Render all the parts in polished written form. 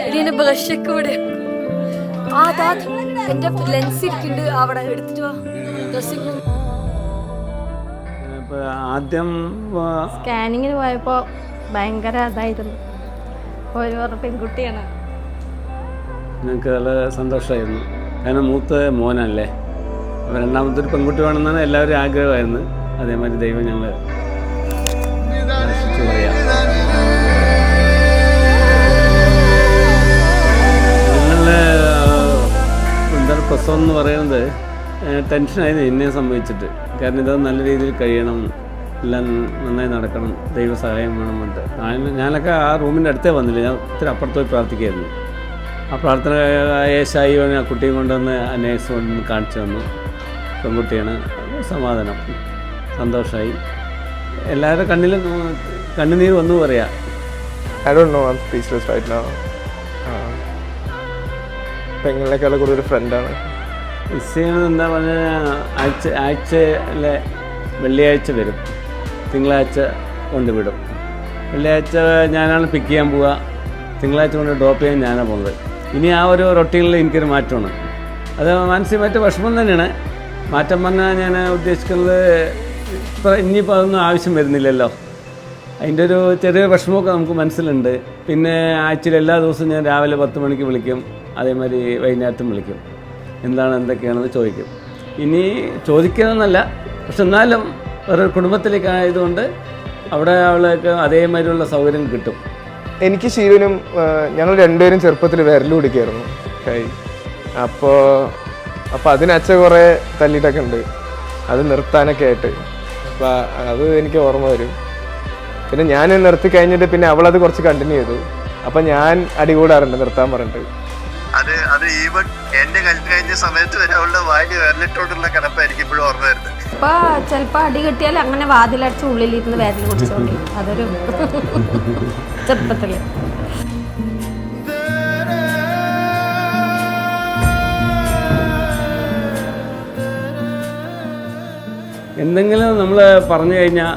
ഇതിന് ബ്ലഷൊക്കെ ഇവിടെ എന്റെ ലെൻസ് ഇരിക്കുന്നുണ്ട് അവിടെ എടുത്തിട്ട് വാ. ആദ്യം സ്കാനിങ്ങിന് പോയപ്പോ ഭയങ്കര ഇതായിരുന്നു. ഒരു പെൺകുട്ടിയാണ്. ഞങ്ങൾക്ക് വളരെ സന്തോഷമായിരുന്നു. കാരണം മൂത്ത മോനല്ലേ, അപ്പോൾ രണ്ടാമത്തെ ഒരു പെൺകുട്ടി വേണമെന്നാണ് എല്ലാവരും ആഗ്രഹമായിരുന്നു. അതേമാതിരി ദൈവം ഞങ്ങൾ പറയാം. ഞങ്ങളുടെ എന്താണ് പ്രസവം എന്ന് പറയുന്നത് ടെൻഷനായിരുന്നു എന്നെ സംബന്ധിച്ചിട്ട്. കാരണം ഇത് നല്ല രീതിയിൽ കഴിയണം, എല്ലാം നന്നായി നടക്കണം, ദൈവസഹായം വേണം എന്നിട്ട് ഞാനൊക്കെ ആ റൂമിൻ്റെ അടുത്തേ വന്നില്ല. ഞാൻ ഒത്തിരി അപ്പുറത്ത് പോയി പ്രാർത്ഥിക്കായിരുന്നു. ആ പ്രാർത്ഥന യേശായി ആ കുട്ടിയും കൊണ്ടുവന്ന് ആ നേഴ്സ് കൊണ്ടുവന്ന് കാണിച്ചു തന്നു. പെൺകുട്ടിയാണ്. സമാധാനം, സന്തോഷമായി. എല്ലാവരുടെ കണ്ണിലും കണ്ണുനീർ വന്നു പറയാം. I don't know, I'm speechless right now. പെങ്ങളെക്കാളും കൂടെ ഒരു ഫ്രണ്ടാണ്. മിസ് ചെയ്യണത് എന്താ പറഞ്ഞാൽ ആഴ്ചയിലെ വെള്ളിയാഴ്ച വരും, തിങ്കളാഴ്ച കൊണ്ടുവിടും. വെള്ളിയാഴ്ച ഞാനാണ് പിക്ക് ചെയ്യാൻ പോവുക, തിങ്കളാഴ്ച കൊണ്ട് ഡ്രോപ്പ് ചെയ്യാൻ ഞാനാണ് പോകുന്നത്. ഇനി ആ ഒരു റൊട്ടീനിൽ എനിക്കൊരു മാറ്റമാണ്. അത് മാനസികമായിട്ട് വിഷമം തന്നെയാണ്. മാറ്റം പറഞ്ഞാൽ ഞാൻ ഉദ്ദേശിക്കുന്നത് ഇനിയിപ്പോൾ അതൊന്നും ആവശ്യം വരുന്നില്ലല്ലോ. അതിൻ്റെ ഒരു ചെറിയ വിഷമമൊക്കെ നമുക്ക് മനസ്സിലുണ്ട്. പിന്നെ ആഴ്ചയിൽ എല്ലാ ദിവസവും ഞാൻ രാവിലെ 10 മണിക്ക് വിളിക്കും, അതേമാതിരി വൈകുന്നേരത്തും വിളിക്കും. എന്തൊക്കെയാണെന്ന് ചോദിക്കും. ഇനി ചോദിക്കുന്നതെന്നല്ല, പക്ഷെ എന്നാലും ഒരു കുടുംബത്തിലേക്ക് ആയതുകൊണ്ട് അവിടെ അവൾക്ക് അതേമാതിരിയുള്ള സൗകര്യം കിട്ടും. എനിക്ക് ശീലനും ഞങ്ങൾ രണ്ടുപേരും ചെറുപ്പത്തിൽ വിരൽ പിടിക്കായിരുന്നു കൈ. അപ്പോൾ അതിനച്ഛ കുറേ തല്ലിയിട്ടൊക്കെ ഉണ്ട്, അത് നിർത്താനൊക്കെ ആയിട്ട്. അപ്പോൾ അത് എനിക്ക് ഓർമ്മ വരും. പിന്നെ ഞാൻ നിർത്തി കഴിഞ്ഞിട്ട് പിന്നെ അവളത് കുറച്ച് കണ്ടിന്യൂ ചെയ്തു. അപ്പം ഞാൻ അടി കൂടാറുണ്ട് നിർത്താൻ പറഞ്ഞിട്ട്. അത് ഈവൻ എന്റെ കല്യാണം കഴിഞ്ഞ സമയത്ത് വരെ അവളുടെ വായിൽ വിരലിട്ടോണ്ടുള്ള കിടപ്പായിരിക്കും ഇപ്പോഴും ഓർമ്മ വരുന്നത്. ഇപ്പൊ ചിലപ്പോ അടി കിട്ടിയാൽ അങ്ങനെ വാതിലടിച്ച് ഉള്ളിലിരുന്ന് വിരൽ കുടിച്ചോണ്ടി. അതൊരു ചെറുപ്പത്തില്. എന്തെങ്കിലും നമ്മൾ പറഞ്ഞു കഴിഞ്ഞാൽ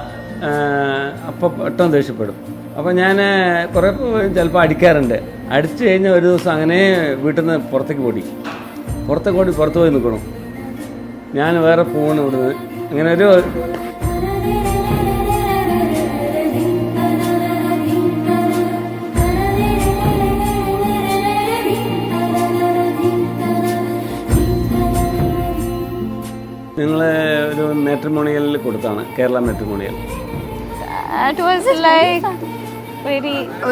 അപ്പം പെട്ടെന്ന് ദേഷ്യപ്പെടും. അപ്പോൾ ഞാൻ കുറേ ചിലപ്പോൾ അടിക്കാറുണ്ട്. അടിച്ചു കഴിഞ്ഞാൽ ഒരു ദിവസം അങ്ങനെ വീട്ടിൽ നിന്ന് പുറത്തേക്ക് ഓടി പുറത്ത് പോയി നിൽക്കണം. ഞാൻ വേറെ പോകണം ഇവിടുന്ന്. അങ്ങനെ ഒരു നിങ്ങൾ ഒരു മാട്രിമോണിയലിൽ കൊടുത്താണ്, കേരള മാട്രിമോണിയൽ.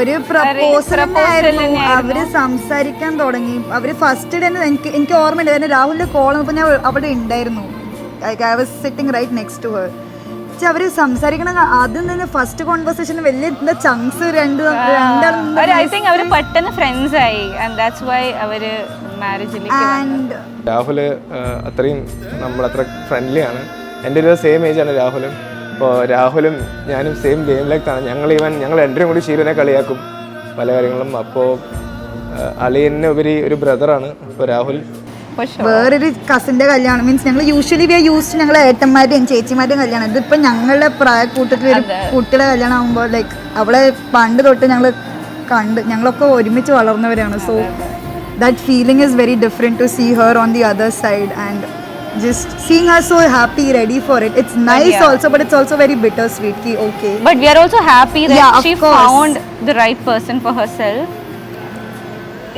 ഒരു പ്രപ്പോസൽ അവര് സംസാരിക്കാൻ തുടങ്ങി. അവര് ഫസ്റ്റ് ഡേ എനിക്ക് ഓർമ്മയില്ല, കാരണം രാഹുലിന്റെ കോൾ നോക്കുമ്പോൾ ഞാൻ അവിടെ ഉണ്ടായിരുന്നു. I was sitting right next to her. അവര് സംസാരിക്കണ ആദ്യം തന്നെ ഫസ്റ്റ് കോൺവെർസേഷൻ വലിയ ചങ്ക്സ് രാഹുല് അത്രയും നമ്മളത്ര ഫ്രണ്ട്ലി ആണ്. എൻ്റെ ഒരു സെയിം ഏജ് ആണ് രാഹുലും. അപ്പോൾ രാഹുലും ഞാനും സെയിം ഗെയിം ലെങ്താണ്. ഞങ്ങൾ രണ്ടും കൂടി ശീലനെ കളിയാക്കും പല കാര്യങ്ങളും. അപ്പോൾ അളിയനെ ഉപരി ഒരു ബ്രദറാണ് ഇപ്പോൾ രാഹുൽ. വേറൊരു കസിന്റെ കല്യാണം മീൻസ് ഞങ്ങൾ യൂഷ്വലി ഞങ്ങൾ ഏട്ടന്മാരുടെയും ചേച്ചിമാരുടെയും കല്യാണം. ഇതിപ്പോ ഞങ്ങളുടെ പ്രായ കൂട്ടത്തിൽ ഒരു കുട്ടിയുടെ കല്യാണം ആകുമ്പോൾ ലൈക്ക് അവളെ പണ്ട് തൊട്ട് ഞങ്ങളൊക്കെ ഒരുമിച്ച് വളർന്നവരാണ്. So that feeling is very different to see her on the other side and just seeing her so happy, ready for it. It's nice also, but it's also very bittersweet. Okay, but we are also happy that she found the right person for herself.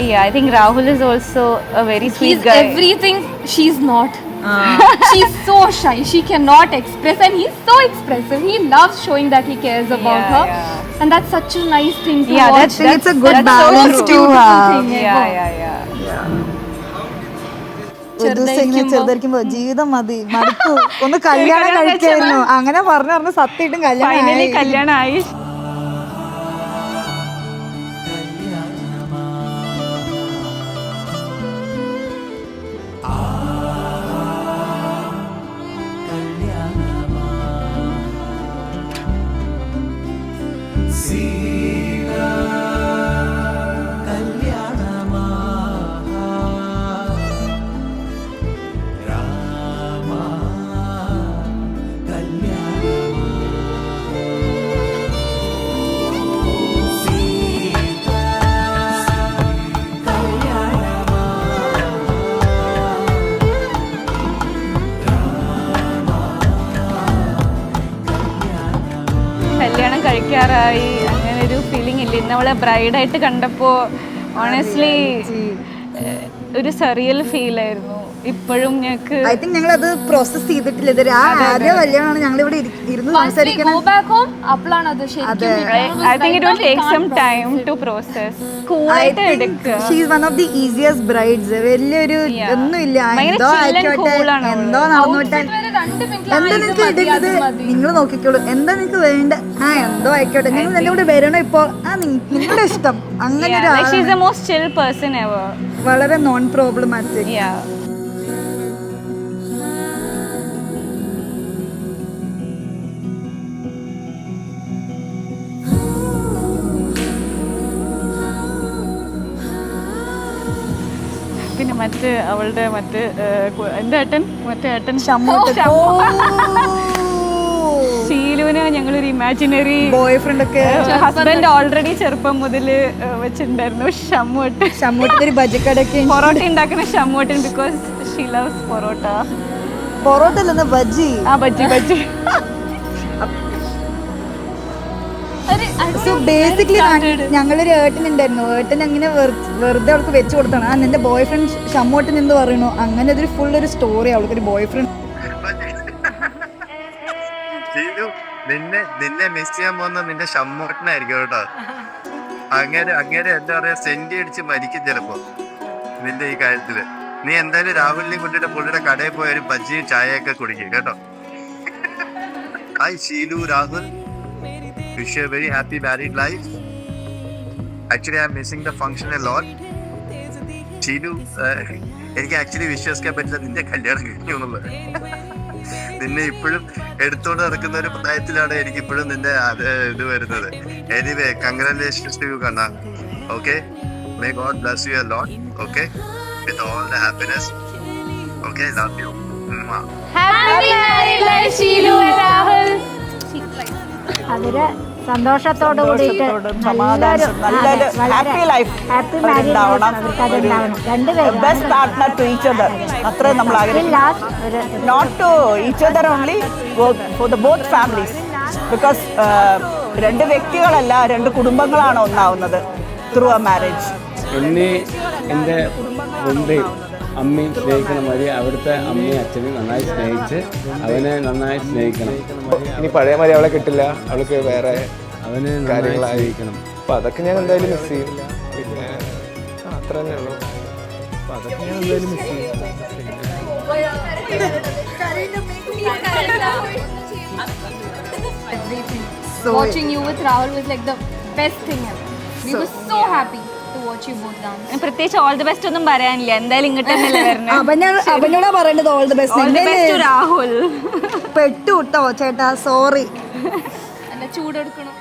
Yeah, I think Rahul is also a very sweet guy. He's everything she's not. She's so shy, she cannot express, and he's so expressive. He loves showing that he cares about her. And that's such a nice thing to watch. It's a good balance to have. ഒരു ദിവസം ഇങ്ങനെ ചെറുതായിരിക്കുമ്പോ ജീവിതം മതി മടുത്തു ഒന്ന് കല്യാണം കഴിക്കായിരുന്നു അങ്ങനെ പറഞ്ഞു സത്യമായിട്ടും കല്യാണമായി. കഴിക്കാറായി അങ്ങനെ ഒരു ഫീലിംഗ് ഇല്ല. ഇന്ന് അവളെ ബ്രൈഡായിട്ട് കണ്ടപ്പോൾ ഓണസ്റ്റ്ലി ഒരു സറിയൽ ഫീലായിരുന്നു. ഇപ്പോഴും ഞങ്ങൾക്ക് ഐ തിങ്ക് ഞങ്ങൾ അത് പ്രോസസ് ചെയ്തിട്ടില്ല. ഇതൊരു ആദ്യ കല്യാണമാണ് ഞങ്ങൾ ഇവിടെ ഇരുന്ന് സംസാരിക്കണം. Go back home, അപ്പോഴാണ് അത് ശരിക്കും I think it will take some time to process. കൂളായിട്ട് എടുക്കുക. She is one of the easiest brides. വലിയൊരു ഒന്നുമില്ല, എന്തോ ആയിക്കോട്ടെ, എന്തോ നടന്നോട്ടെ, എന്താ നിങ്ങൾക്ക് ഇടുന്നത് നിങ്ങൾ നോക്കിക്കോളൂ, എന്താ നിങ്ങൾക്ക് വേണ്ട, എന്തോ ആയിക്കോട്ടെ, നിങ്ങൾ എന്റെ കൂടെ വരണം ഇപ്പോൾ, നിങ്ങളുടെ ഇഷ്ടം. അങ്ങനെ ഒരു She is the most chill person ever. വളരെ നോൺ പ്രോബ്ലമാറ്റിക്. Yeah. പിന്നെ അവളുടെ എന്താ ഏട്ടൻ ഷീലുവിന് ഞങ്ങളൊരു ഇമാജിനറി ബോയ് ഫ്രണ്ട് ഒക്കെ ഹസ്ബൻഡ് ഓൾറെഡി ചെറുപ്പം മുതൽ വെച്ചിട്ടുണ്ടായിരുന്നു. ഷമ്മൂട്ടിന്റെ ഒരു ബജക്കടൊക്കെ പൊറോട്ട ഉണ്ടാക്കുന്ന Shammoottan because she loves parotta. Parotta അല്ലെന്ന് ബജ്ജി. ബജ്ജി സോ ബേസിക്കലി ഞങ്ങളൊരു ഏട്ടൻ ഉണ്ടായിരുന്നു. ഏട്ടൻ അങ്ങനെ വെറുതെ അവൾക്ക് വെച്ച് കൊടുത്താണ്. നിന്റെ ബോയ് ഫ്രണ്ട് ഷമ്മൂട്ടൻ എന്ന് പറയണു. അങ്ങനെ ഒരു ഫുൾ ഒരു സ്റ്റോറി. അവൾക്കൊരു ബോയ് ഫ്രണ്ട്. നിന്നെ മിസ് ചെയ്യാൻ പോകുന്ന നിന്റെ ഷമ്മൂട്ടനായിരിക്കും കേട്ടോ. അങ്ങനെ എന്താ പറയാ, സെന്റി അടിച്ച് മരിക്കും ചിലപ്പോ നിന്റെ ഈ കാര്യത്തില്. നീ എന്തായാലും രാഹുലിനെയും കൊണ്ടിട്ട് പുള്ളിയുടെ കടയിൽ പോയ ഒരു ബജ്ജിയും ചായയൊക്കെ കുടിക്കും കേട്ടോ. Hi Sheelu, Rahul, wish you a very happy married life. Actually I'm missing the function a lot. Sheelu, എനിക്ക് ആക്ച്വലി വിശ്വസിക്കാൻ പറ്റില്ല നിന്റെ കല്യാണം കഴിഞ്ഞു എന്നുള്ളത്. നിന്നെ ഇപ്പോഴും എടുത്തോണ്ട് നടക്കുന്ന ഒരു പ്രായത്തിലാണ് എനിക്ക് ഇപ്പോഴും നിന്റെ ഇത് വരുന്നത്. Anyway congratulations to you Kanna. Okay, may God bless you a lot. Okay, with all the happiness. Okay, love you. Happy married life Sheelu and Rahul. അവര് സന്തോഷത്തോടു കൂടിയിട്ട് happy life best partner to each other. അത്രയും നമ്മൾ ആഗ്രഹിക്കുന്നു. Not to each other only, for the both families. Because രണ്ട് വ്യക്തികളല്ല, രണ്ട് കുടുംബങ്ങളാണ് ഒന്നാവുന്നത് ത്രൂ എ മാരേജ്. എന്നെ എൻ്റെ മുമ്പേ അമ്മയും സ്നേഹിക്കണം മതി. അവിടുത്തെ അമ്മയും അച്ഛനും നന്നായി സ്നേഹിച്ച് അവനെ നന്നായി സ്നേഹിക്കണം. ഇനി പഴയ മാതിരി അവളെ കിട്ടില്ല, അവൾക്ക് വേറെ അവന് കാര്യങ്ങളായിരിക്കണം. അപ്പം അതൊക്കെ ഞാൻ എന്തായാലും മിസ് ചെയ്യും. പിന്നെ അത്ര തന്നെ ഉള്ളൂ. അപ്പം അതൊക്കെ ഞാൻ എന്തായാലും മിസ് ചെയ്യും. Watching you with Rahul was like the best thing ever. We were so happy to watch you both dance. പ്രത്യേകിച്ച് ഓൾ ദി ബെസ്റ്റ് ഒന്നും പറയാനില്ല. എന്തായാലും ഇങ്ങോട്ട് തന്നെയല്ലേ വരുന്നത്. അവനോടാ പറയേണ്ടത് all the best. All the best to Rahul. പെട്ടു കേട്ടോ ചേട്ടാ, സോറി. അല്ല ചൂടെടുക്കണം.